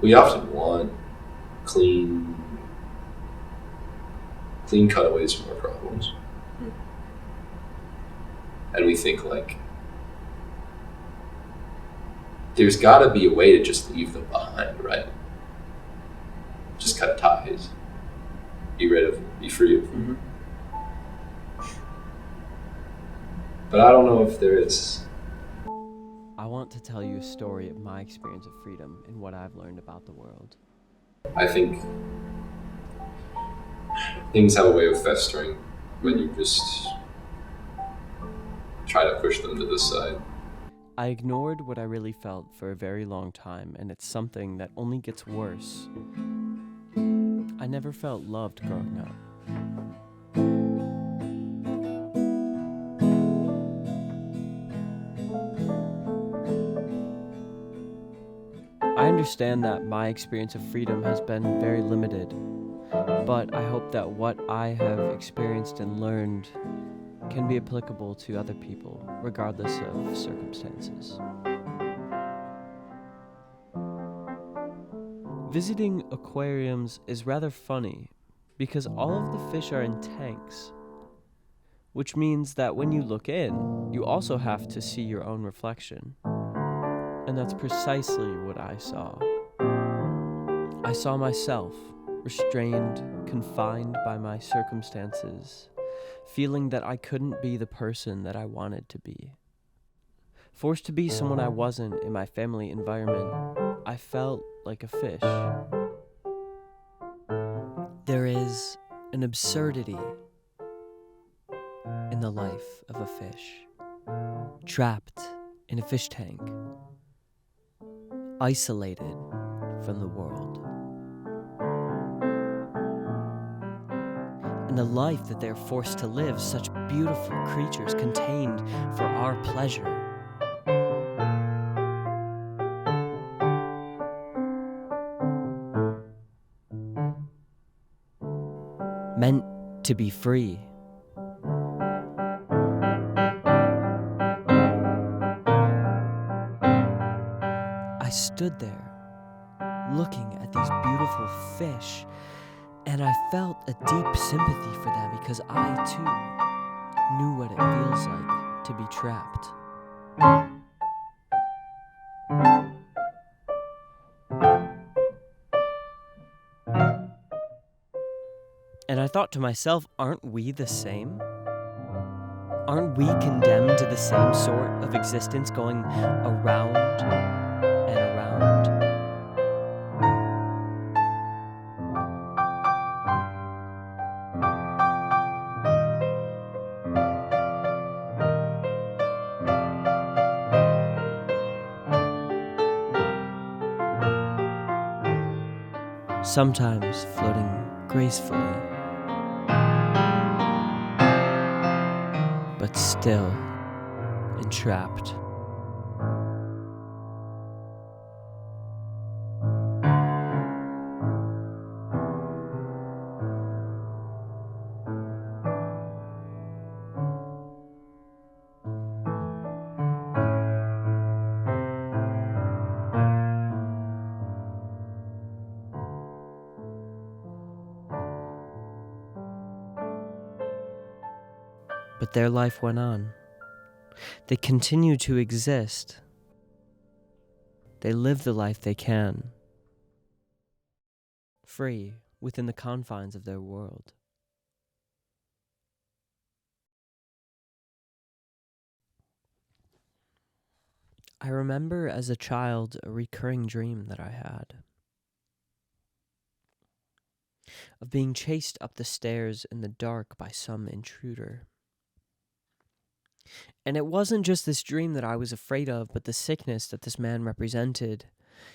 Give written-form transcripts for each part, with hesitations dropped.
we often want clean cutaways from our problems. And we think, like, there's got to be a way to just leave them behind, right? Just cut ties. Be rid of them. Be free of them. But I don't know if there is. I want to tell you a story of my experience of freedom and what I've learned about the world. I think things have a way of festering when you just try to push them to the side. I ignored what I really felt for a very long time, and it's something that only gets worse. I never felt loved growing up. I understand that my experience of freedom has been very limited, but I hope that what I have experienced and learned can be applicable to other people, regardless of circumstances. Visiting aquariums is rather funny because all of the fish are in tanks, which means that when you look in, you also have to see your own reflection. And that's precisely what I saw. I saw myself, restrained, confined by my circumstances, feeling that I couldn't be the person that I wanted to be. Forced to be someone I wasn't in my family environment, I felt like a fish. There is an absurdity in the life of a fish, trapped in a fish tank, isolated from the world. And the life that they're forced to live, such beautiful creatures contained for our pleasure. Meant to be free. I stood there, looking at these beautiful fish, and I felt a deep sympathy for them because I, too, knew what it feels like to be trapped. And I thought to myself, aren't we the same? Aren't we condemned to the same sort of existence going around and around? Sometimes floating gracefully, but still entrapped. But their life went on. They continue to exist. They live the life they can, free within the confines of their world. I remember as a child a recurring dream that I had of being chased up the stairs in the dark by some intruder. And it wasn't just this dream that I was afraid of, but the sickness that this man represented.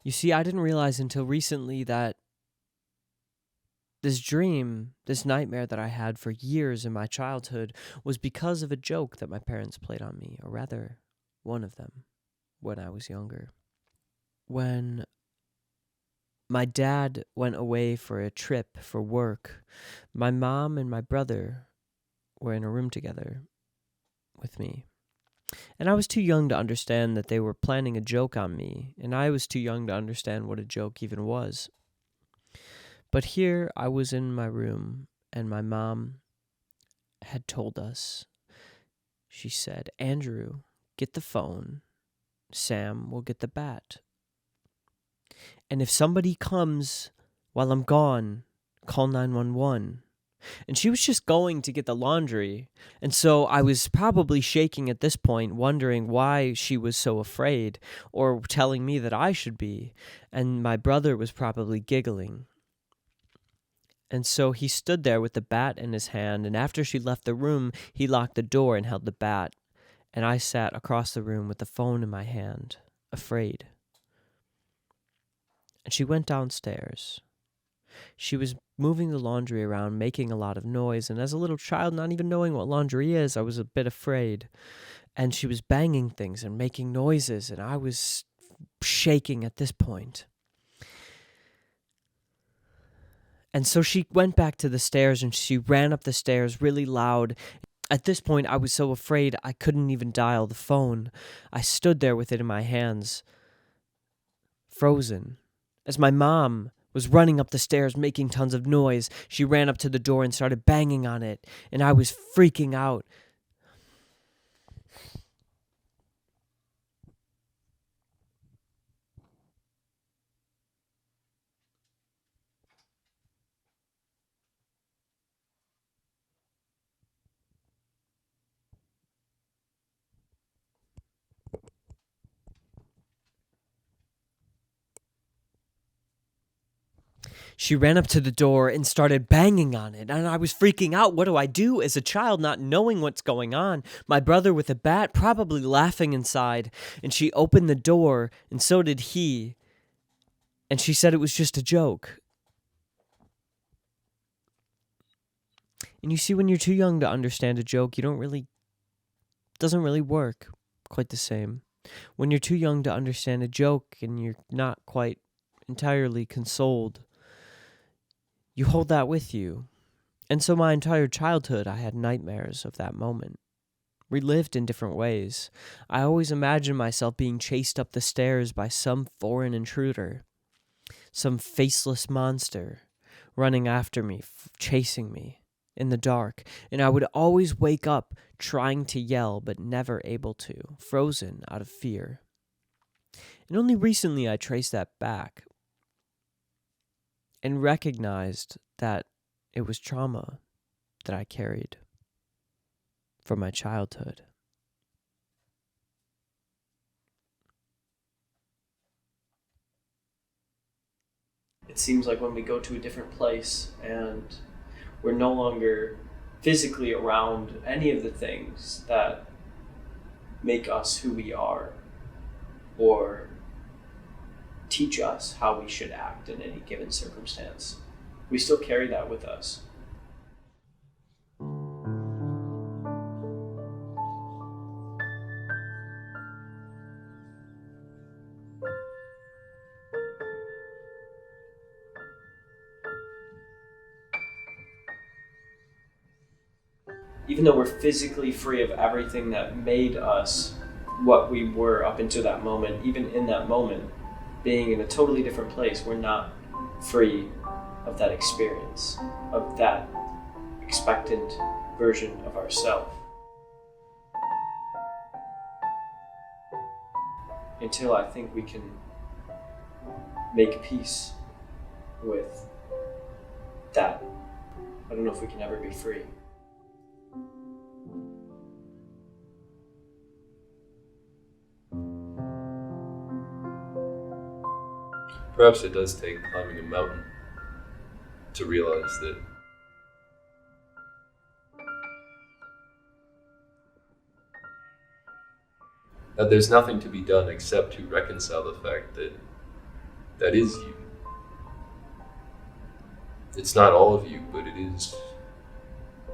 You see, I didn't realize until recently that this dream, this nightmare that I had for years in my childhood, was because of a joke that my parents played on me, or rather, one of them, when I was younger. When my dad went away for a trip for work, my mom and my brother were in a room together with me. And I was too young to understand that they were planning a joke on me, and I was too young to understand what a joke even was. But here I was in my room, and my mom had told us, she said, "Andrew, get the phone. Sam will get the bat. And if somebody comes while I'm gone, call 911." And she was just going to get the laundry. And so I was probably shaking at this point, wondering why she was so afraid, or telling me that I should be. And my brother was probably giggling. And so he stood there with the bat in his hand, and after she left the room, he locked the door and held the bat. And I sat across the room with the phone in my hand, afraid. And she went downstairs. She was moving the laundry around, making a lot of noise, and as a little child, not even knowing what laundry is, I was a bit afraid. And she was banging things and making noises, and I was shaking at this point. And so she went back to the stairs, and she ran up the stairs really loud. At this point, I was so afraid I couldn't even dial the phone. I stood there with it in my hands, frozen, as my mom was running up the stairs making tons of noise. She ran up to the door and started banging on it, and I was freaking out. She ran up to the door and started banging on it, and I was freaking out. What do I do as a child, not knowing what's going on? My brother with a bat, probably laughing inside, and she opened the door, and so did he, and she said it was just a joke. And you see, when you're too young to understand a joke, it doesn't really work quite the same. When you're too young to understand a joke and you're not quite entirely consoled, you hold that with you. And so my entire childhood, I had nightmares of that moment, relived in different ways. I always imagined myself being chased up the stairs by some foreign intruder, some faceless monster running after me, chasing me in the dark. And I would always wake up trying to yell, but never able to, frozen out of fear. And only recently I traced that back and recognized that it was trauma that I carried from my childhood. It seems like when we go to a different place and we're no longer physically around any of the things that make us who we are or teach us how we should act in any given circumstance, we still carry that with us. Even though we're physically free of everything that made us what we were up until that moment, even in that moment, being in a totally different place, we're not free of that experience, of that expectant version of ourselves. Until I think we can make peace with that, I don't know if we can ever be free. Perhaps it does take climbing a mountain to realize that there's nothing to be done except to reconcile the fact that that is you. It's not all of you, but it is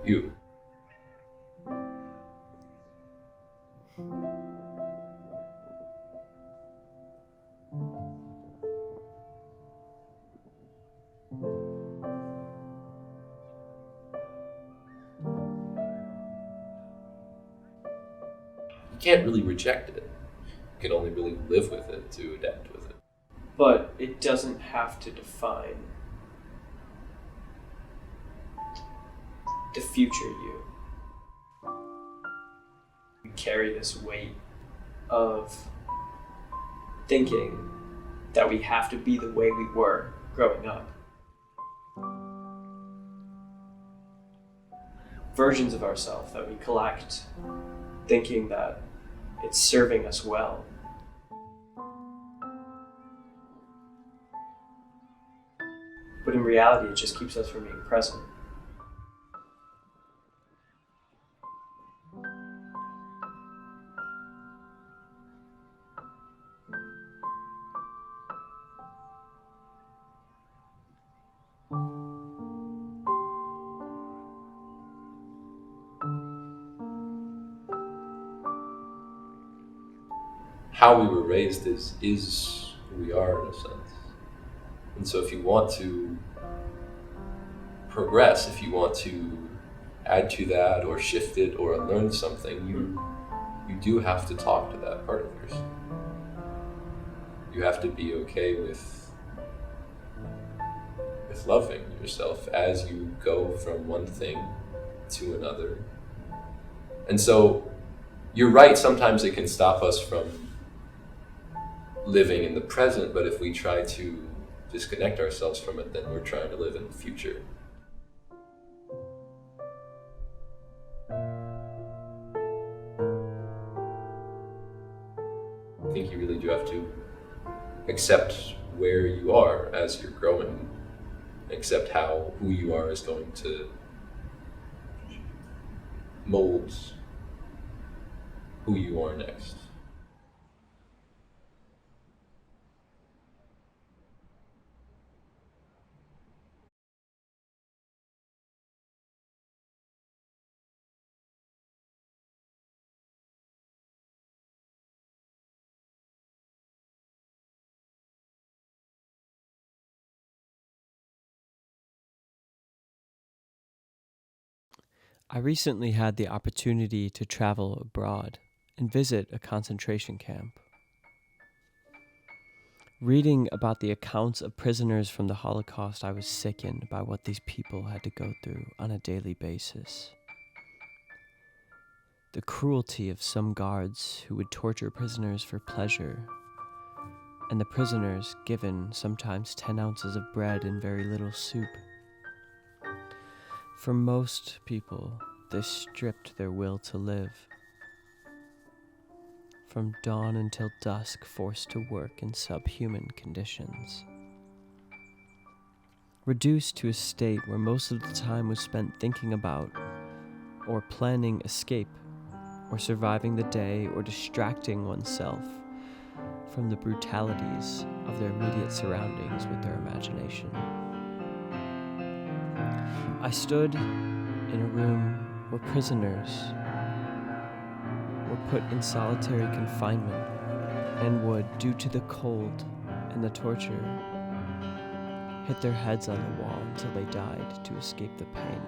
you. You can't really reject it. You can only really live with it, to adapt with it. But it doesn't have to define the future you. We carry this weight of thinking that we have to be the way we were growing up. Versions of ourselves that we collect, thinking that it's serving us well. But in reality, it just keeps us from being present. How we were raised is who we are, in a sense. And so if you want to progress, if you want to add to that or shift it or unlearn something, you do have to talk to that part of yourself. You have to be okay with loving yourself as you go from one thing to another. And so you're right, sometimes it can stop us from living in the present, but if we try to disconnect ourselves from it, then we're trying to live in the future. I think you really do have to accept where you are as you're growing, accept how who you are is going to mold who you are next. I recently had the opportunity to travel abroad and visit a concentration camp. Reading about the accounts of prisoners from the Holocaust, I was sickened by what these people had to go through on a daily basis. The cruelty of some guards who would torture prisoners for pleasure, and the prisoners given sometimes 10 ounces of bread and very little soup. For most people, this stripped their will to live. From dawn until dusk, forced to work in subhuman conditions. Reduced to a state where most of the time was spent thinking about or planning escape, or surviving the day, or distracting oneself from the brutalities of their immediate surroundings with their imagination. I stood in a room where prisoners were put in solitary confinement and would, due to the cold and the torture, hit their heads on the wall until they died to escape the pain.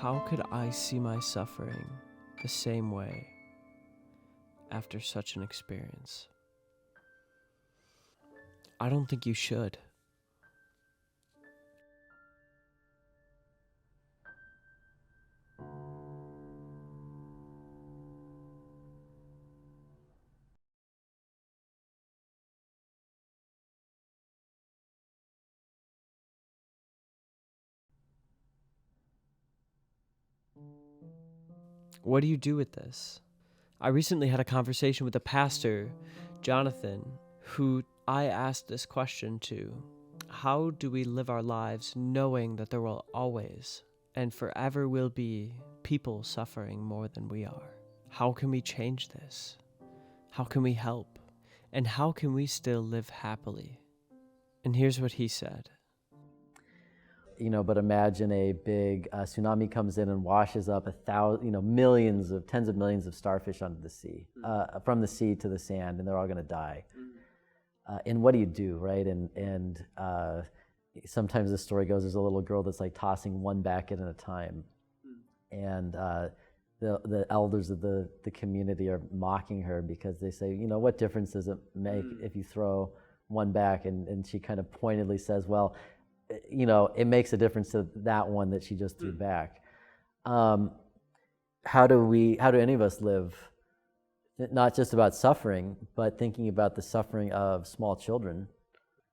how could I see my suffering the same way after such an experience? I don't think you should. What do you do with this? I recently had a conversation with a pastor, Jonathan, who I asked this question to. How do we live our lives knowing that there will always and forever will be people suffering more than we are? How can we change this? How can we help? And how can we still live happily? And here's what he said. But imagine a big tsunami comes in and washes up tens of millions of starfish onto the sea, from the sea to the sand, and they're all going to die. And what do you do, right? And sometimes the story goes, there's a little girl that's like tossing one back at a time, and the elders of the community are mocking her because they say, what difference does it make if you throw one back? And she kind of pointedly says, well, it makes a difference to that one that she just threw back. How do any of us live, not just about suffering, but thinking about the suffering of small children?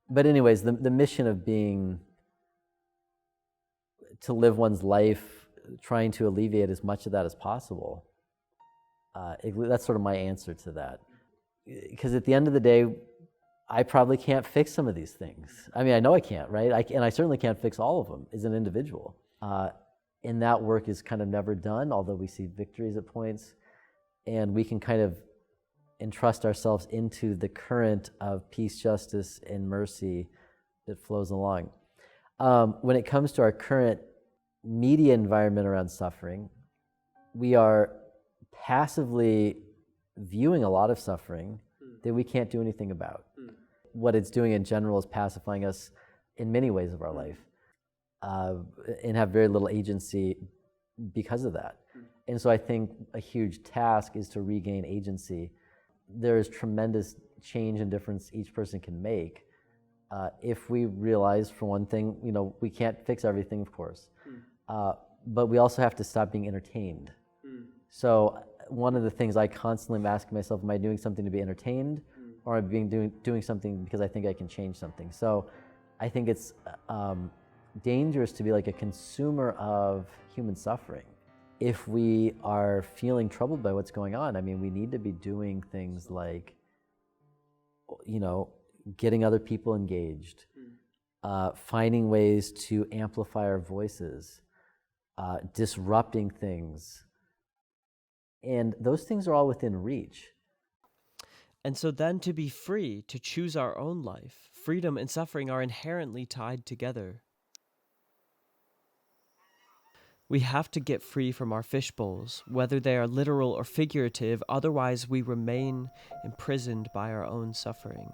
But anyways, the mission of being, to live one's life trying to alleviate as much of that as possible, that's sort of my answer to that. Because at the end of the day, I probably can't fix some of these things. I mean, I know I can't, right? And I certainly can't fix all of them as an individual. And that work is kind of never done, although we see victories at points. And we can kind of entrust ourselves into the current of peace, justice, and mercy that flows along. When it comes to our current media environment around suffering, we are passively viewing a lot of suffering that we can't do anything about. What it's doing in general is pacifying us in many ways of our life, and have very little agency because of that. And so I think a huge task is to regain agency. There is tremendous change and difference each person can make if we realize, for one thing, we can't fix everything, of course, but we also have to stop being entertained. So one of the things I constantly am asking myself, am I doing something to be entertained, or am I doing something because I think I can change something? So I think it's dangerous to be like a consumer of human suffering. If we are feeling troubled by what's going on, I mean, we need to be doing things like, getting other people engaged, finding ways to amplify our voices, disrupting things. And those things are all within reach. And so then to be free, to choose our own life, freedom and suffering are inherently tied together. We have to get free from our fishbowls, whether they are literal or figurative, otherwise we remain imprisoned by our own suffering.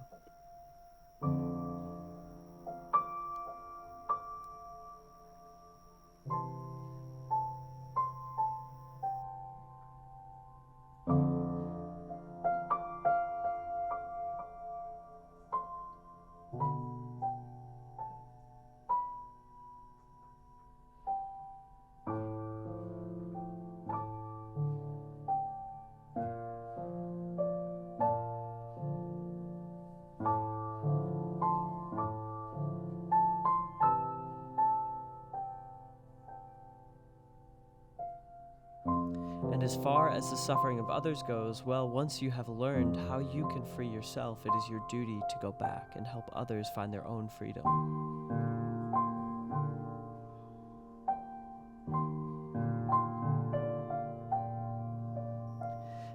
And as far as the suffering of others goes, well, once you have learned how you can free yourself, it is your duty to go back and help others find their own freedom.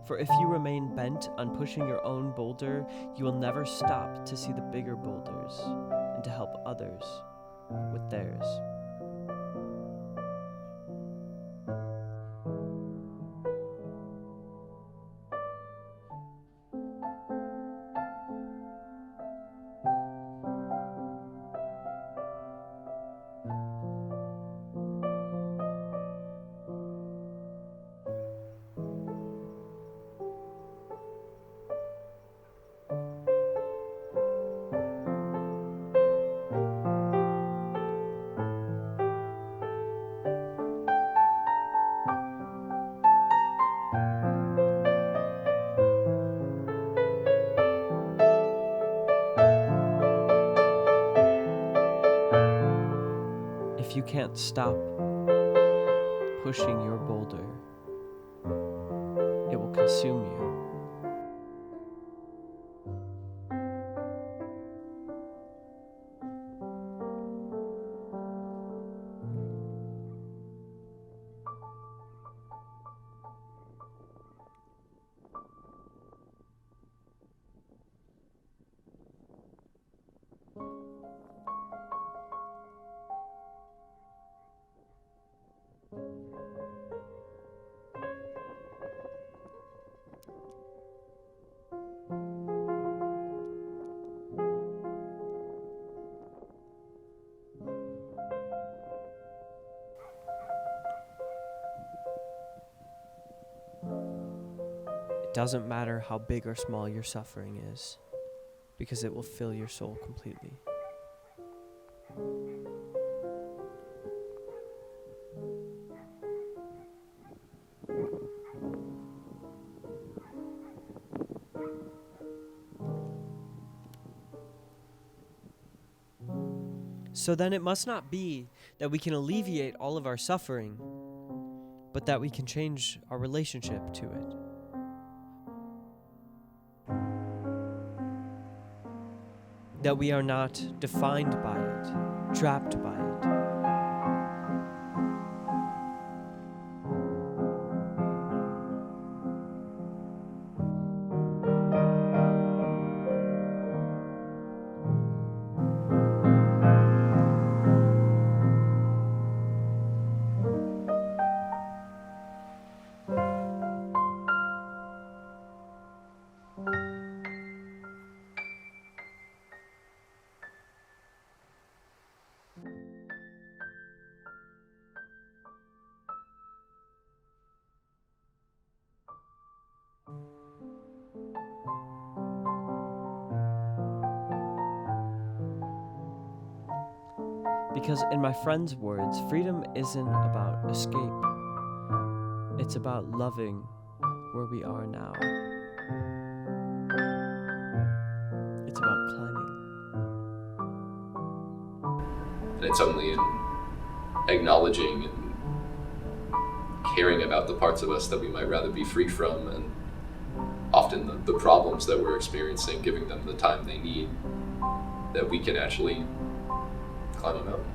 For if you remain bent on pushing your own boulder, you will never stop to see the bigger boulders and to help others with theirs. you can't stop pushing your boulder, it will consume you. It doesn't matter how big or small your suffering is, because it will fill your soul completely. So then it must not be that we can alleviate all of our suffering, but that we can change our relationship to it. That we are not defined by it, trapped by it. Because in my friend's words, freedom isn't about escape. It's about loving where we are now. It's about climbing. And it's only in acknowledging and caring about the parts of us that we might rather be free from, and often the problems that we're experiencing, giving them the time they need, that we can actually climb a mountain.